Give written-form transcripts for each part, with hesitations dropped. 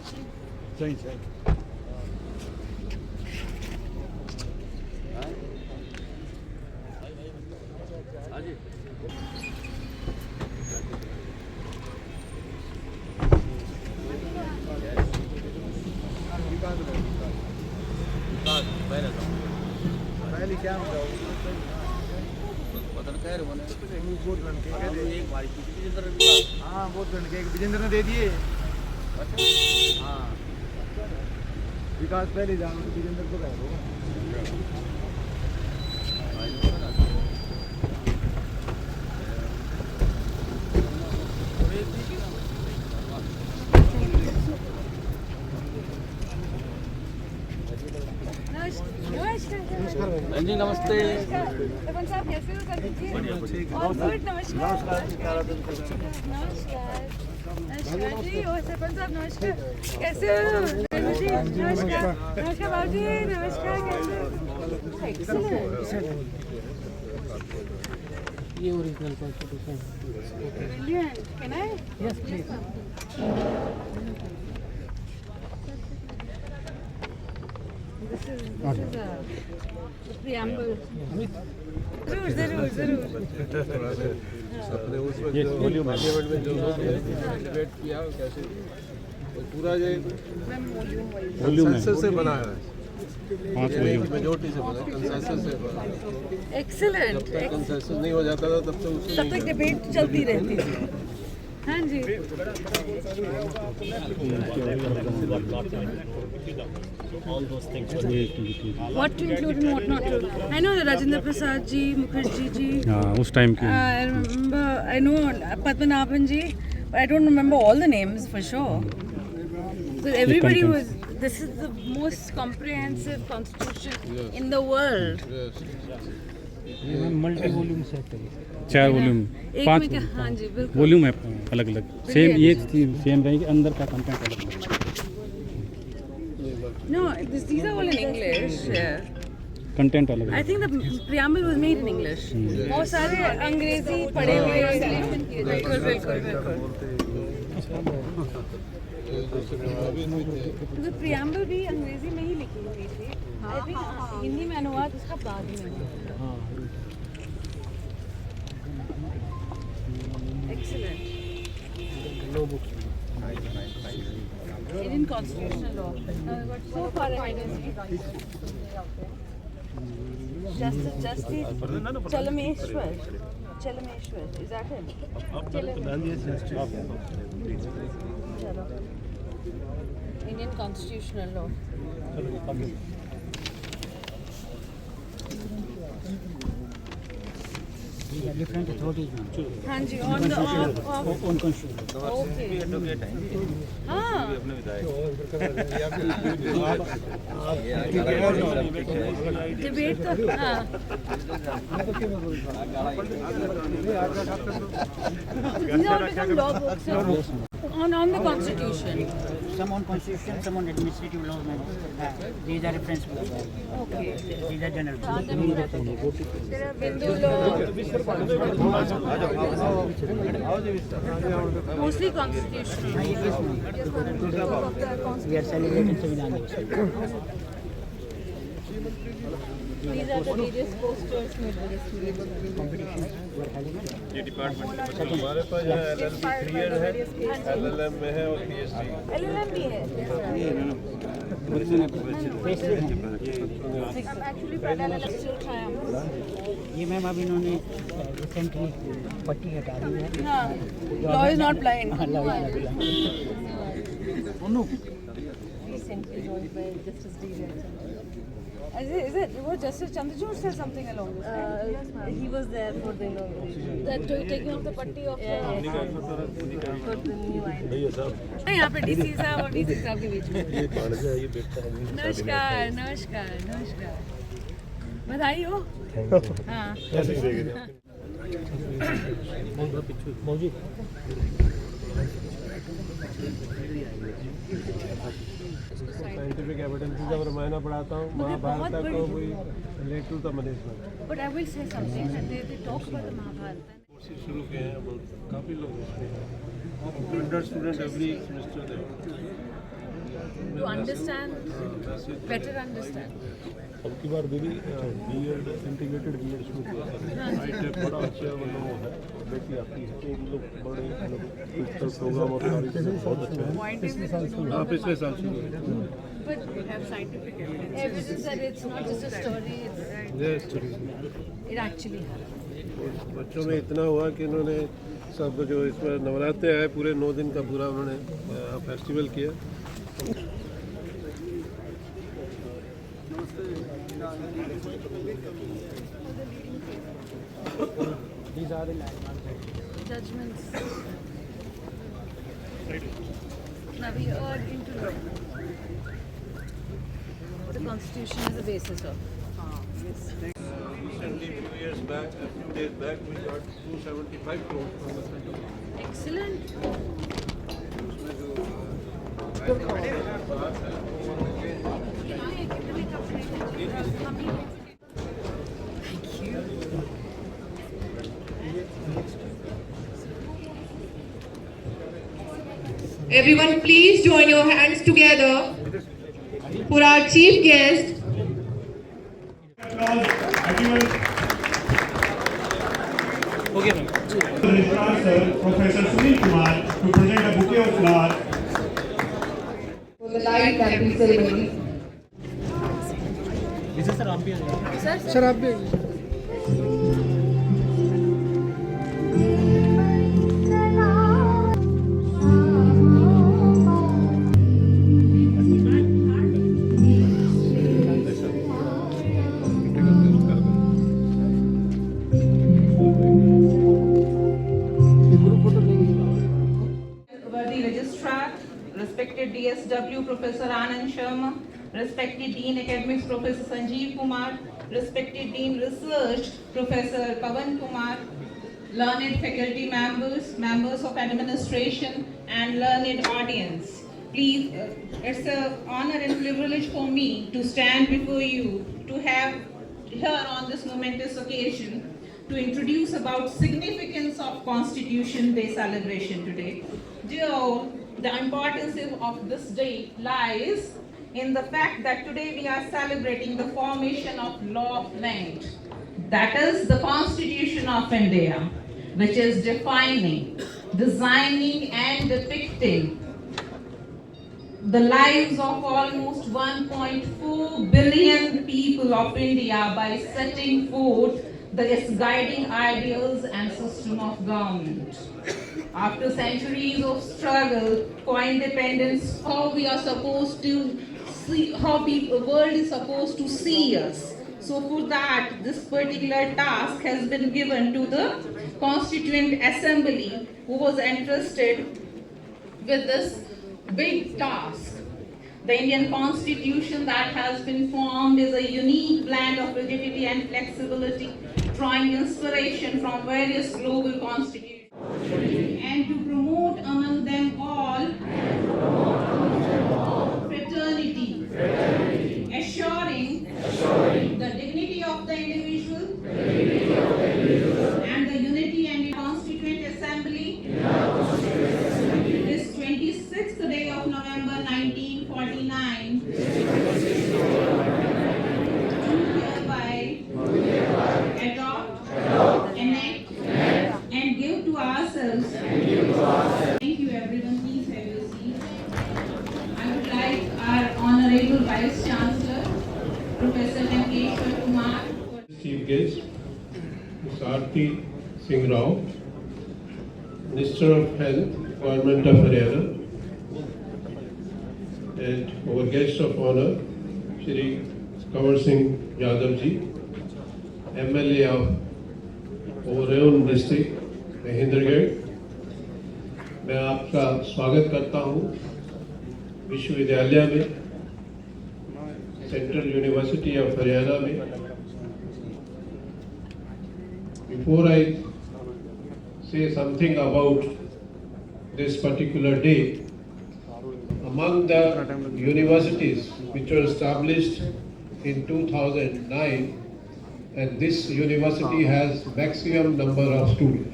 सही सही पहले क्या होगा वोट हाँ वोट के विजेंद्र ने दे दिए। हाँ विकास पहले जान विजेंद्र को कह दो। जी नमस्ते। सरपंच साहब कैसे हो? कर दीजिए। और गुड नमस्कार। नमस्कार जी। और सरपंच साहब नमस्कार। कैसे हो? जी नमस्कार। नमस्कार बाबू जी। नमस्कार। कैसे हो? ये original constitution. Brilliant. Can I? Yes please. This is the preamble. जरूर जरूर जरूर। अपने उसमें पार्लियामेंट में जो डिबेट किया कैसे पूरा ये कंसेंसस से बना है, मेजोरिटी से बना, कंसेंसस से बना। Excellent. जब तक कंसेंसस नहीं हो जाता था तब तक उससे तब तक डिबेट चलती रहती थी। हाँ जी। What to include and what not to? I know that Rajendra Prasad ji, Mukherjee ji. हाँ उस टाइम की I remember. I know Padmanabhan ji, but I don't remember all the names for sure. So everybody was. This is the most comprehensive constitution in the world. ये multi volume set है। 4 volume एक 5 में क्या? हाँ जी बिल्कुल। Volume है अलग अलग सेम ये सेम रहेगी अंदर का कंटेंट अलग अलग। No, these are all in English. Yeah. Content अलग I अलग। think the preamble was made in English. बहुत सारे अंग्रेजी पढ़े हुए बिल्कुल बिल्कुल बिल्कुल। तो preamble भी अंग्रेजी में ही लिखी हुई थी। I think हिंदी में अनुवाद उसका बाद में हुआ। Excellent. Indian constitutional law. But so far ahead is Justice Chalameshwar. Chalameshwar. Is that him? Chalo. Indian constitutional law. Different authorities में। हाँ जी on the on constitution. okay. हाँ डिबेट तो हाँ these all become law books on the constitution. Some on constitution, some on administrative law. These are reference books. Okay. These are general books. There are Hindu law. Mostly constitutional. We are celebrating संविधान दिवस। These are the various posters made by this Competition were held in ये department हमारे पास जो LLB clear है, LLM में है और PhD। LLM भी है। Actually, but LLM still triumphs. ये मैम अब इन्होंने रिसेंटली पट्टी हटा दी है। हाँ, law is not blind. Recently joined by Justice D. Is it? Was Justice Chandrachud said something along this line? He was there for the inauguration. That taking off the patti of the for the new line. यहाँ पे DC साहब और DC साहब के बीच में। नमस्कार, नमस्कार, नमस्कार। बधाई हो। हाँ। साइंटिफिक एविडेंस जब रामायण पढ़ाता हूँ, महाभारत को कोई relate to the management. But I will say something that they talk about the Mahabharata. Courses शुरू किए हैं, काफ़ी लोग student every semester understand, better understand. अब की बार दीदी बीएड इंटीग्रेटेड बीएड शुरू किया है, बड़ा अच्छा मतलब है, बेटी आती है तो हम लोग बड़े मतलब प्रोग्राम और सारी चीज़ें बहुत अच्छा है। Point is that हाँ, पिछले साल शुरू हुआ। but we have scientific evidence that it's not just a story, it actually happened. बच्चों में इतना हुआ कि इन्होंने सब जो इस पर नवरात्रे आए पूरे 9 दिन का पूरा उन्होंने फेस्टिवल किया। These are the landmarks. Judgments. Now we are into law. The constitution is the basis of. Recently, few years back, a few days back, we got 275 crores from the central government. Excellent. Thank you. Everyone, please join your hands together for our chief guest. Registrar Sir, Professor Sunil Kumar, to present a bouquet of flowers For the light candle ceremony. Worthy Registrar, respected DSW Professor Anand Sharma, respected Dean Academics Professor Sanjeev Kumar, respected Dean Research Professor Pavan Kumar, learned faculty members, members of administration and learned audience. Please, it's an honor and privilege for me to stand before you to have here on this momentous occasion to introduce about significance of Constitution Day celebration today. Dear all, the importance of this day lies in the fact that today we are celebrating the formation of law of land. That is the Constitution of India, which is defining, designing and depicting the lives of almost 1.4 billion people of India by setting forth its guiding ideals and system of government. After centuries of struggle for independence, how we are supposed to see, how the world is supposed to see us. So for that, this particular task has been given to the Constituent Assembly, who was entrusted with this big task. The Indian Constitution that has been formed is a unique blend of rigidity and flexibility, drawing inspiration from various global constitutions. And to promote among them all fraternity, assuring the dignity of the individual and the unity and Constituent Assembly. This 26th day of November 1949, hereby adopt, enact, and give to ourselves. Thank you, everyone. Please have your seat. I would like our Honorable Vice Chancellor, Professor Lankeshwar Kumar. Chief guest, Ms. Aarti Singh Rao, Minister of Health, Government of Haryana, and our guest of honor, Shri Kanwar Singh Yadav ji, MLA of Oreon district, Mahendragarh. मैं आपका स्वागत करता हूँ विश्वविद्यालय में, central university of Haryana में. Before I say something about this particular day, among the universities which were established in 2009, and this university has maximum number of students.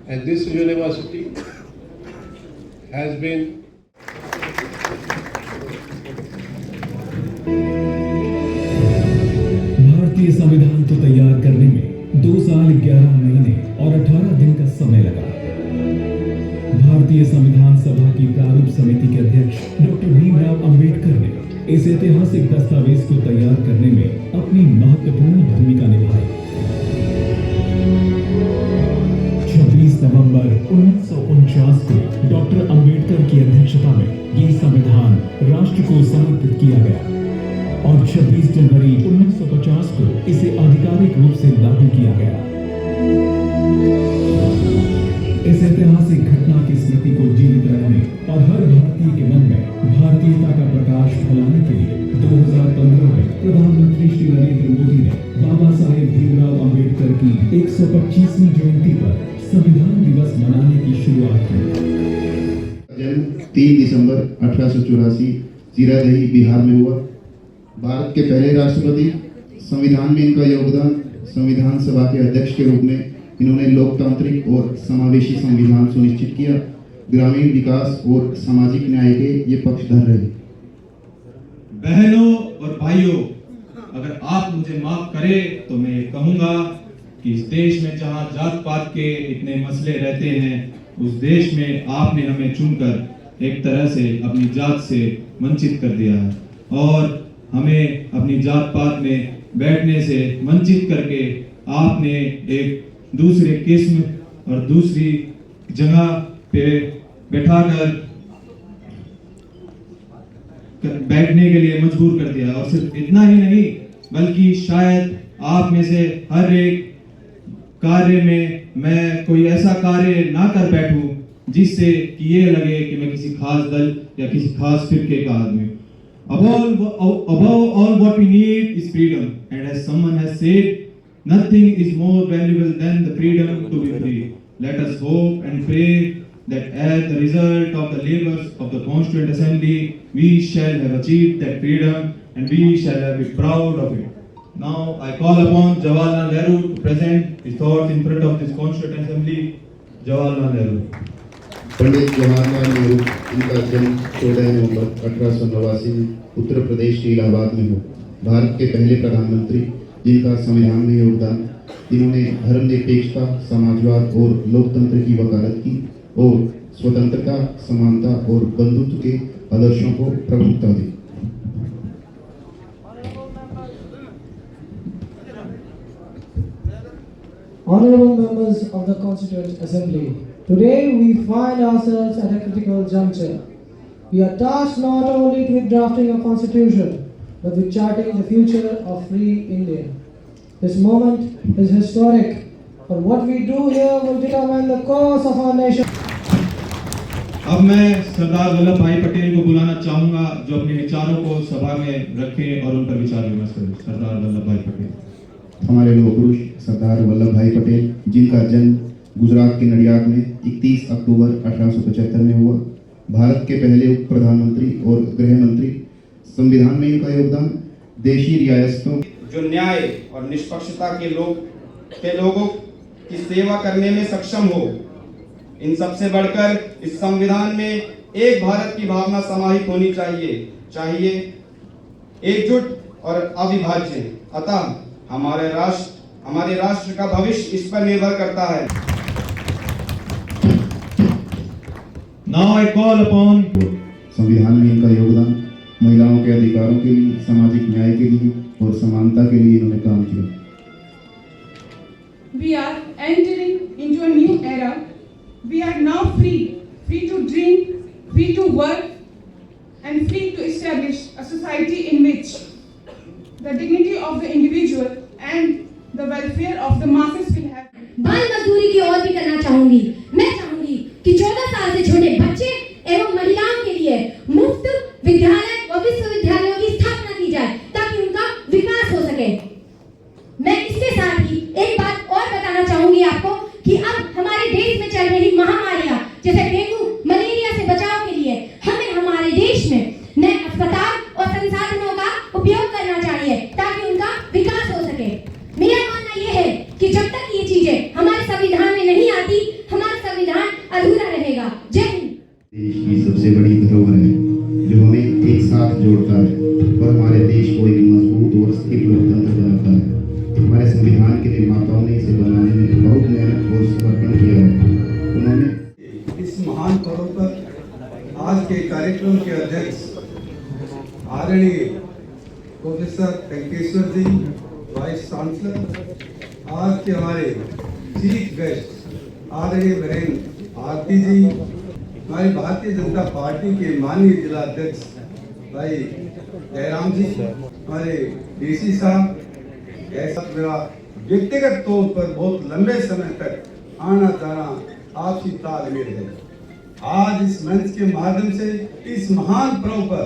And this university has been भारतीय संविधान को तैयार करने में 2 साल 11 महीने और 18 दिन का समय लगा। भारतीय संविधान सभा की प्रारूप समिति के अध्यक्ष डॉक्टर भीमराव अंबेडकर ने इस ऐतिहासिक दस्तावेज को तैयार करने में अपनी महत्वपूर्ण भूमिका निभाई। 26 नवंबर 1949 को डॉक्टर अंबेडकर की अध्यक्षता में ये संविधान राष्ट्र को समर्पित किया गया और 26 जनवरी 1950 को इसे आधिकारिक रूप से लागू किया गया। इस ऐतिहासिक घटना की स्मृति को जीवित रखने और हर भारतीय के मन में भारतीयता का प्रकाश फैलाने के लिए 2015 में प्रधानमंत्री श्री नरेंद्र मोदी ने बाबा साहेब भीमराव अंबेडकर की 125वीं जयंती पर संविधान दिवस मनाने की शुरुआत की। जन्म 3 दिसंबर 1884 जीरादेही बिहार में हुआ। भारत के पहले राष्ट्रपति। संविधान में इनका योगदान। संविधान सभा के अध्यक्ष के रूप में इन्होंने लोकतांत्रिक और समावेशी संविधान सुनिश्चित किया। ग्रामीण विकास और सामाजिक न्याय के ये पक्षधर रहे। बहनों और भाइयों, अगर आप मुझे माफ करें तो मैं ये कहूंगा कि इस देश में जहां जात पात के इतने मसले रहते हैं, उस देश में आपने हमें चुनकर एक तरह से अपनी जात से वंचित कर दिया है और हमें अपनी जात पात में बैठने से वंचित करके आपने एक दूसरे किस्म और दूसरी जगह पे बैठाकर बैठने के लिए मजबूर कर दिया। और सिर्फ इतना ही नहीं, बल्कि शायद आप में से हर एक कार्य में मैं कोई ऐसा कार्य ना कर बैठूं जिससे कि ये लगे कि मैं किसी खास दल या किसी खास फिरके का आदमी। Above all what we need is freedom, and as someone has said, nothing is more valuable than the freedom to be free. Let us hope and pray that as the result of the labors of the Constituent Assembly, we shall have achieved that freedom and we shall be proud of it. Now I call upon Jawaharlal Nehru to present his thoughts in front of this Constituent Assembly. Jawaharlal Nehru. Pandit Jawaharlal Nehru, इनका जन्म 14 नवंबर 1889 उत्तर प्रदेश के इलाहाबाद में हो। भारत के पहले प्रधानमंत्री, जिनका संविधान में योगदान। इन्होंने धर्मनिरपेक्षता, समाजवाद और लोकतंत्र की वकालत की और स्वतंत्रता, समानता और बंधुत्व के आदर्शों को प्रमुखता दी। Honorable members of the Constituent Assembly, today we find ourselves at a critical juncture. We are tasked not only with drafting a constitution, but with charting the future of free India. This moment is historic, for what we do here will determine the course of our nation. अब मैं सरदार वल्लभ भाई पटेल को बुलाना चाहूंगा, जो अपने विचारों को सभा में रखें और उन पर विचार विमर्श करें। सरदार वल्लभ भाई पटेल। हमारे लोह पुरुष सरदार वल्लभ भाई पटेल, जिनका जन्म गुजरात के नडियाद में 31 अक्टूबर 1875 में हुआ। भारत के पहले उप प्रधानमंत्री और गृह मंत्री। संविधान में इनका योगदान। देशी रियासतों जो न्याय और निष्पक्षता के लोगों की सेवा करने में सक्षम हो। इन सबसे बढ़कर इस संविधान में एक भारत की भावना समाहित होनी चाहिए एकजुट और अविभाज्य। अतः हमारे राष्ट्र का भविष्य इस पर निर्भर करता है। Now I call upon संविधान में इनका योगदान। महिलाओं के अधिकारों के लिए, सामाजिक न्याय के लिए और समानता के लिए इन्होंने काम किया। We are entering into a new era. We are now free to dream, free to work, and free to establish a society in which the dignity of the individual and the welfare of the masses will have. बाल मजदूरी की ओर भी करना चाहूंगी। मैं चाहूंगी कि 14 साल से छोटे बच्चे एवं महिलाओं के लिए मुफ्त विद्यालय व विश्वविद्यालयों की स्थापना की जाए ताकि उनका विकास हो सके। मैं इसके साथ ही एक बात और बताना चाहूंगी आपको कि अब हमारे देश में चल रही महामारियां जैसे डेंगू, मलेरिया से बचाव के लिए हमें हमारे देश में नए अस्पताल और संसाधनों का उपयोग करना चाहिए ताकि उनका विकास हो सके। मेरा मानना यह है कि जब तक ये चीजें हमारे संविधान में नहीं आती, हमारे साथ जोड़ता है और हमारे देश को एक मजबूत और स्थिर लोकतंत्र बनाता है। हमारे संविधान के निर्माताओं ने इसे बनाने में बहुत मेहनत और समर्पण किया है। उन्होंने इस महान पर्व पर आज के कार्यक्रम के अध्यक्ष आदरणीय प्रोफेसर टंकेश्वर जी, वाइस चांसलर, आज के हमारे चीफ गेस्ट आदरणीय बहन आरती जी, हमारी भारतीय जनता पार्टी के माननीय जिला अध्यक्ष भाई जयराम जी, हमारे डीसी साहब, ऐसा मेरा व्यक्तिगत तौर पर बहुत लंबे समय तक आना जाना आपसी तालमेल है। आज इस मंच के माध्यम से इस महान पर्व पर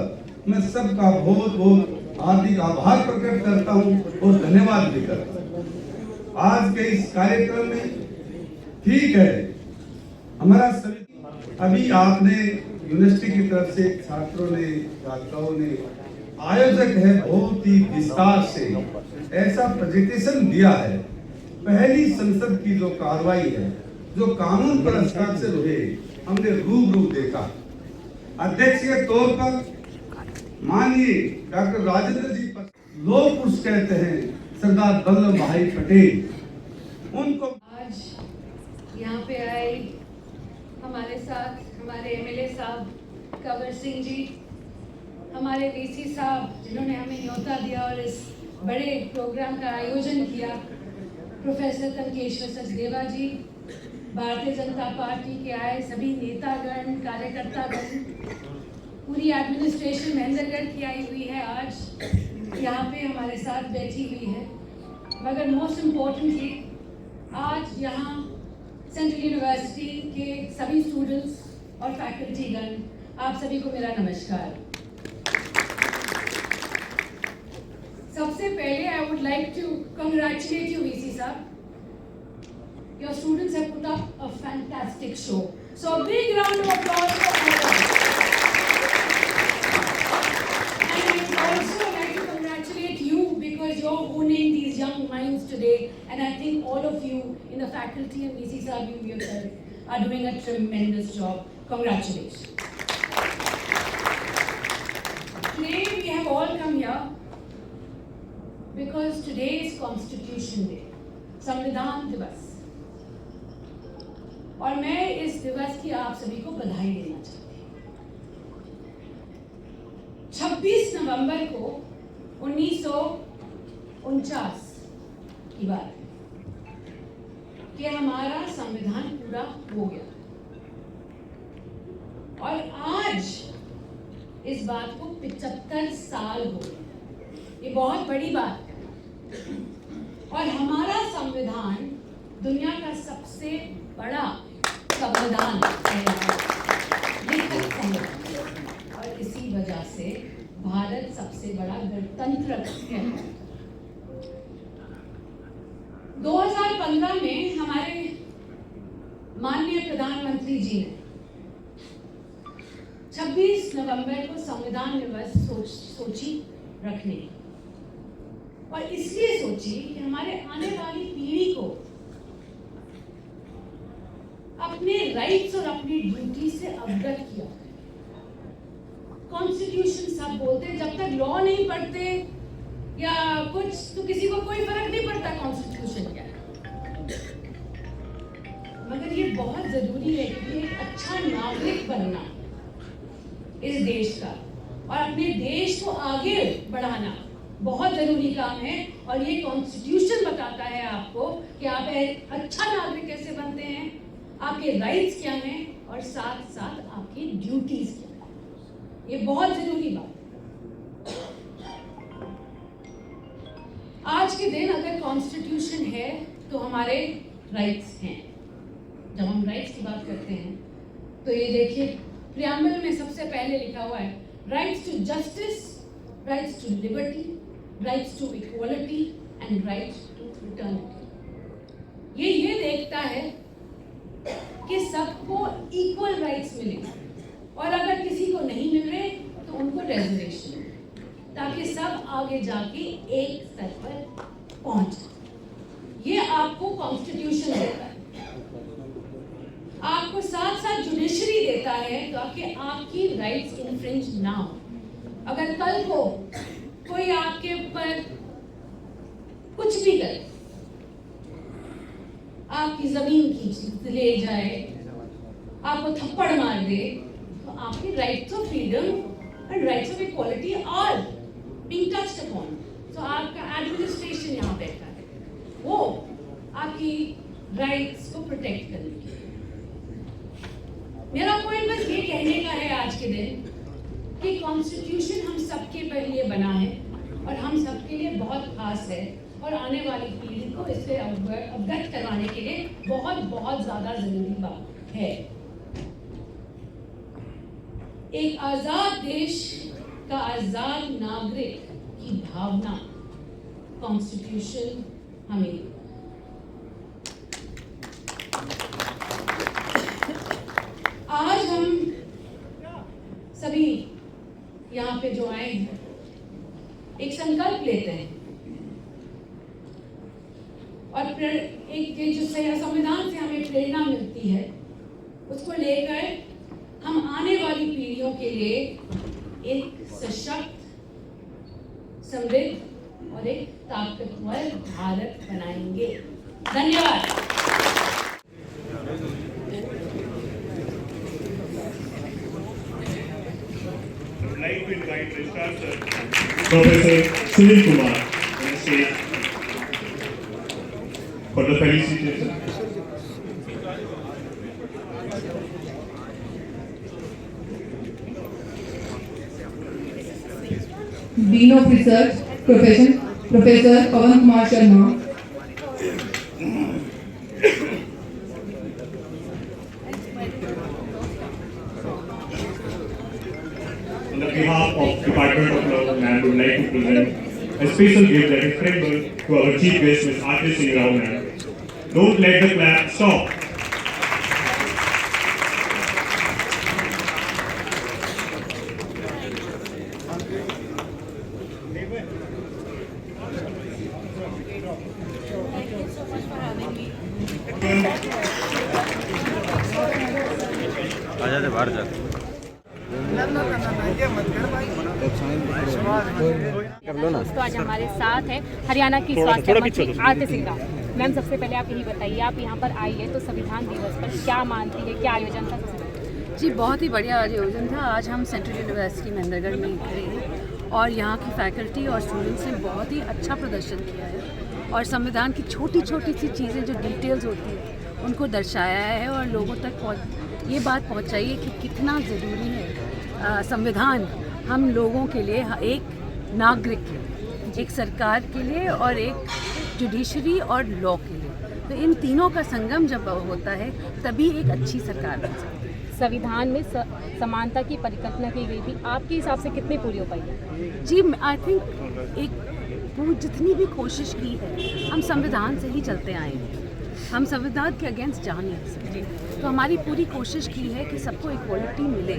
मैं सबका बहुत बहुत हार्दिक आभार प्रकट करता हूं और धन्यवाद भी करता हूं। आज के इस कार्यक्रम में ठीक है हमारा सभी, अभी आपने यूनिवर्सिटी की तरफ से छात्रों ने, छात्राओं ने, आयोजक है बहुत ही विस्तार से ऐसा प्रेजेंटेशन दिया है। पहली संसद की जो कार्रवाई है, जो कानून पर हस्ताक्षर हुए, हमने रूबरू देखा। अध्यक्ष के तौर पर माननीय डॉक्टर राजेंद्र जी लोह पुरुष कहते हैं सरदार वल्लभ भाई पटेल, उनको आज यहाँ पे आए हमारे साथ हमारे एमएलए साहब कंवर सिंह जी, हमारे डीसी साहब जिन्होंने हमें न्योता दिया और इस बड़े प्रोग्राम का आयोजन किया, प्रोफेसर तनकेश्वर सचदेवा जी, भारतीय जनता पार्टी के आए सभी नेतागण, कार्यकर्तागण, पूरी एडमिनिस्ट्रेशन महेंद्रगढ़ की आई हुई है, आज यहाँ पे हमारे साथ बैठी हुई है। मगर मोस्ट इम्पोर्टेंटली आज यहाँ सेंट्रल यूनिवर्सिटी के सभी स्टूडेंट्स और फैकल्टीगण, आप सभी को मेरा नमस्कार। सबसे पहले I would like to congratulate you VC साहब। Your students have put up a fantastic show. So a big round of applause for all. And I also like to congratulate you because you're owning these young minds today. And I think all of you in the faculty and VC sahab, you yourself are doing a tremendous job. Congratulations. Today we have all come here because today is Constitution Day, संविधान दिवस। और मैं इस दिवस की आप सभी को बधाई देना चाहती हूँ। 26 नवंबर को 1949 की बात है कि हमारा संविधान पूरा हो गया और आज इस बात को 75 साल हो गए। ये बहुत बड़ी बात है और हमारा संविधान दुनिया का सबसे बड़ा संविधान है और इसी वजह से भारत सबसे बड़ा गणतंत्र है। 2015 में हमारे माननीय प्रधानमंत्री जी ने 26 नवंबर को संविधान दिवस सोची रखने और इसलिए सोची कि हमारे आने वाली पीढ़ी को अपने राइट्स और अपनी ड्यूटी से अवगत किया। कॉन्स्टिट्यूशन सब बोलते हैं, जब तक लॉ नहीं पढ़ते या कुछ तो किसी को कोई फर्क नहीं पड़ता कॉन्स्टिट्यूशन क्या है। मगर ये बहुत जरूरी है कि एक अच्छा नागरिक बनना इस देश का और अपने देश को आगे बढ़ाना बहुत जरूरी काम है। और ये कॉन्स्टिट्यूशन बताता है आपको कि आप एक अच्छा नागरिक कैसे बनते हैं, आपके राइट्स क्या हैं और साथ साथ आपकी ड्यूटीज क्या हैं। ये बहुत जरूरी बात है। आज के दिन अगर कॉन्स्टिट्यूशन है तो हमारे राइट्स हैं। जब हम राइट्स की बात करते हैं तो ये देखिए प्रियम्बल में सबसे पहले लिखा हुआ है rights to justice, rights to liberty, rights to equality and rights to fraternity. ये देखता है कि सबको इक्वल राइट्स मिले और अगर किसी को नहीं मिल रहे तो उनको रिजर्वेशन, ताकि सब आगे जाके एक स्तर पर पहुंच जाए। ये आपको कॉन्स्टिट्यूशन देता है, आपको साथ साथ जुडिशरी देता है ताकि आपकी राइट्स इन्फ्रिंज ना हो। अगर कल को कोई आपके ऊपर कुछ भी करे, आपकी जमीन खींच ले जाए, आपको थप्पड़ मार दे, तो आपके rights of freedom and rights of equality are being touched upon. तो आपका एडमिनिस्ट्रेशन यहाँ बैठा है, वो आपकी राइट्स को प्रोटेक्ट करने की। मेरा पॉइंट बस ये कहने का है आज के दिन कि कॉन्स्टिट्यूशन हम सबके लिए बना है और हम सबके लिए बहुत खास है, और आने वाली पीढ़ी को इससे अवगत करवाने के लिए बहुत बहुत ज्यादा जरूरी बात है। एक आजाद देश का आजाद नागरिक की भावना कॉन्स्टिट्यूशन हमें आज हम सभी यहाँ पे जो आए हैं एक संकल्प लेते हैं और एक जो संविधान से हमें प्रेरणा मिलती है उसको लेकर हम आने वाली पीढ़ियों के लिए एक सशक्त, समृद्ध और एक ताकतवर भारत बनाएंगे। धन्यवाद। I'd like to invite Registrar Sir, Professor Sunil Kumar, on the stage for the felicitation. Dean of Research, Professor Pawan Kumar Sharma. On behalf of Department of Law, I would like to present a special gift that is friendly to our Chief Guest, Ms. Aarti Singh Rao ma'am. Don't let the clap stop. आजा बाहर जा। दोस्तों आज हमारे साथ है हरियाणा की स्वास्थ्य मंत्री आरती सिंह राव। मैम सबसे पहले आप यही बताइए, आप यहाँ पर आई है तो संविधान दिवस पर क्या मानती है, क्या आयोजन था? जी बहुत ही बढ़िया आयोजन था। आज हम सेंट्रल यूनिवर्सिटी महेंद्रगढ़ में खड़े हैं और यहाँ की फैकल्टी और स्टूडेंट्स ने बहुत ही अच्छा प्रदर्शन किया है और संविधान की छोटी छोटी सी चीज़ें जो डिटेल्स होती हैं उनको दर्शाया है और लोगों तक ये बात पहुँचाई है कि कितना ज़रूरी है संविधान हम लोगों के लिए, एक नागरिक के लिए, एक सरकार के लिए और एक जुडिशरी और लॉ के लिए। तो इन तीनों का संगम जब होता है तभी एक अच्छी सरकार बन सकती है। संविधान में समानता की परिकल्पना की गई थी, आपके हिसाब से कितनी पूरी हो पाई? जी आई थिंक एक जितनी भी कोशिश की है हम संविधान से ही चलते आए हैं, हम संविधान के अगेंस्ट जा नहीं सकते। तो हमारी पूरी कोशिश की है कि सबको इक्वलिटी मिले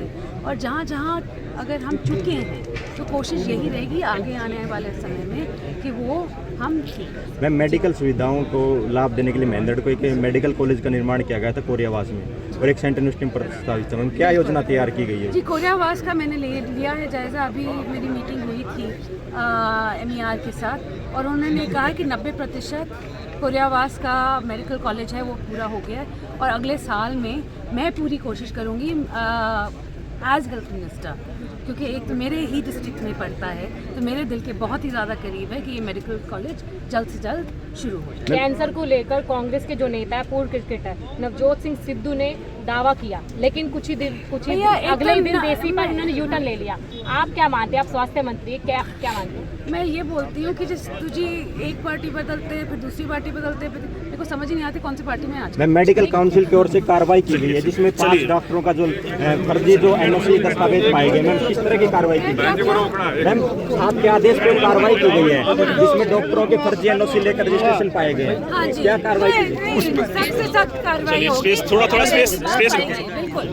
और जहाँ जहाँ अगर हम चुके हैं तो कोशिश यही रहेगी आगे आने वाले समय में कि वो हम ठीक करें। मैम मेडिकल सुविधाओं को लाभ देने के लिए महेंद्रगढ़ को एक मेडिकल कॉलेज का निर्माण किया गया था कोरियावास में और एक सेंट्रल यूनिवर्सिटी प्रस्तावित था। क्या योजना तैयार की गई है? जी कोरियावास का मैंने लिया है जायज़ा। अभी मेरी मीटिंग हुई थी MER के साथ और उन्होंने कहा कि 90% कोरियावास का मेडिकल कॉलेज है वो पूरा हो गया है और अगले साल में मैं पूरी कोशिश करूँगी एज हेल्थ मिनिस्टर, क्योंकि एक तो मेरे ही डिस्ट्रिक्ट में पड़ता है तो मेरे दिल के बहुत ही ज़्यादा करीब है कि ये मेडिकल कॉलेज जल्द से जल्द शुरू हो जाए। कैंसर को लेकर कांग्रेस के जो नेता है, पूर्व क्रिकेटर नवजोत सिंह सिद्धू ने दावा किया, लेकिन कुछ ही अगले ही दिन देसी पर इन्होंने यूटर्न ले लिया। आप क्या मानते हैं, आप स्वास्थ्य मंत्री क्या मानते हैं? मैं ये बोलती हूँ कि जिस तुझे एक पार्टी बदलते हैं फिर दूसरी पार्टी बदलते हैं, मेरे को समझ ही नहीं आती कौन सी पार्टी में आज। मैम मेडिकल काउंसिल की ओर से कार्रवाई की गई है जिसमें 5 डॉक्टरों का जो फर्जी जो NOC दस्तावेज पाए गए, मैम किस तरह की कार्रवाई की गई? मैम आपके आदेश पर कार्रवाई की गई है जिसमें डॉक्टरों के फर्जी NOC लेकर रजिस्ट्रेशन पाए गए, क्या कार्रवाई की? सख्त से सख्त कार्रवाई होगी। थोड़ा स्पेस बिल्कुल।